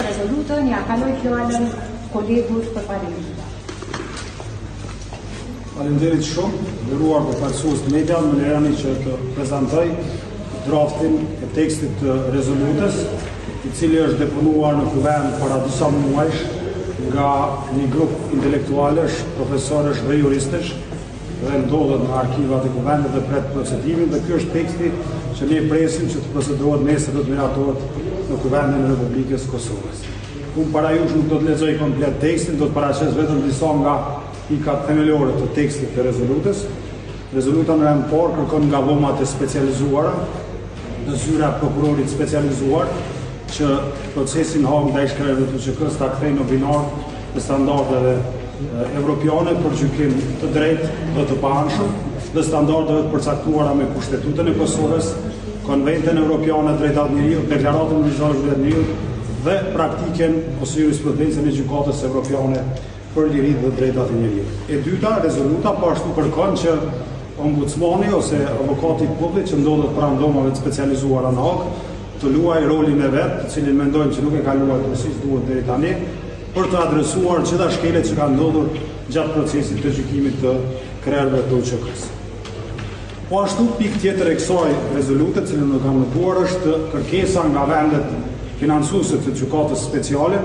rezolutën, ja kaloj fjalën kolegut për parimin. Faleminderit shumë, nderuar përfaqësues të media, më lejoni që të prezantoj draftin e tekstit të rezolutës, i cili është deponuar në kuvend para disa muajsh nga një grup intelektualesh, profesorësh dhe juristësh, dhe ndodhet në arkivat e kuvendit dhe pret procedimin, dhe ky është teksti që ne presim që të procedohet nesër do të miratohet në kuvendin e Republikës Kosovës. Unë para jush nuk do të lexoj komplet tekstin, do të paraqes vetëm disa nga pikat themelore të tekstit të rezolutës. Rezoluta në rend parë kërkon nga dhomat e specializuara, në zyra e prokurorit specializuar, që procesin hap ndaj shkrerëve të TÇK-s ta kthejnë në binar të standardeve evropiane për gjykim të drejtë dhe të paanshëm, dhe standardeve të përcaktuara me Kushtetutën e Kosovës, Konventin Evropian e Drejtat Njeriut, Deklaratën Universale e Drejtat Njeriut dhe praktiken ose jurisprudencën e Gjykatës Evropiane për liritë dhe drejtat e njeriut. E dyta, rezoluta ashtu kërkon që ombudsmani ose avokati i publik që ndodhet pranë dhomave të specializuara në Hag të luajë rolin e vet, të cilin mendojmë që nuk e ka luajtur përsis duhet deri tani, për të adresuar gjitha shkelet që kanë ndodhur gjatë procesit të gjykimit të krerëve të TÇK-s. Po ashtu, pikë tjetër e kësaj rezolute, cilën do kam lëpuar, është kërkesa nga vendet financuese të gjykatës speciale,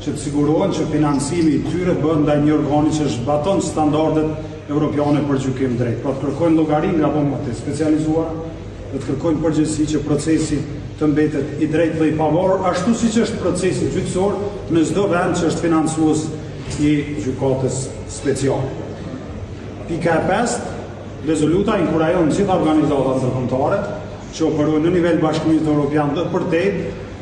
që të sigurohen që financimi i tyre bën ndaj një organi që zbaton standardet evropiane për gjykim drejt. Pra të kërkojnë llogari nga dhomat e specializuara, dhe të kërkojnë përgjegjësi që procesi të mbetet i drejtë dhe i pavarur, ashtu siç është procesi gjyqësor në çdo vend që është financues i gjykatës speciale. Pika e 5, rezoluta inkurajon gjitha organizatat ndërkombëtare që operojnë në nivel bashkimit evropian dhe përtej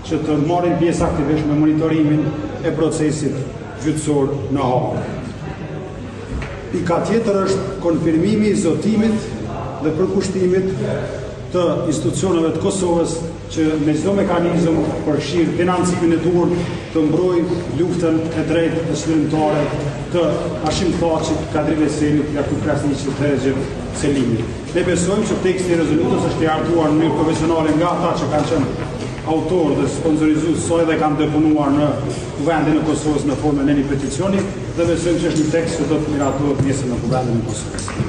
që të marrin pjesë aktivisht me monitorimin e procesit gjyqësor në Hag. Pika tjetër është konfirmimi i zotimit dhe përkushtimit të institucioneve të Kosovës që me çdo mekanizëm përfshir financimin e duhur të mbrojë luftën e drejtë të çlirimtare të Hashim Thaçit, Kadri Veselit, Jakub Krasniqit dhe Recep Selimit. Ne besojmë që teksti i rezolutës është i hartuar në mënyrë profesionale nga ata që kanë qenë autor dhe sponsorizues saj dhe kanë deponuar në kuvendin e Kosovës në formën e një peticioni, dhe besojmë që është një tekst që do të miratohet nesër në kuvendin e Kosovës.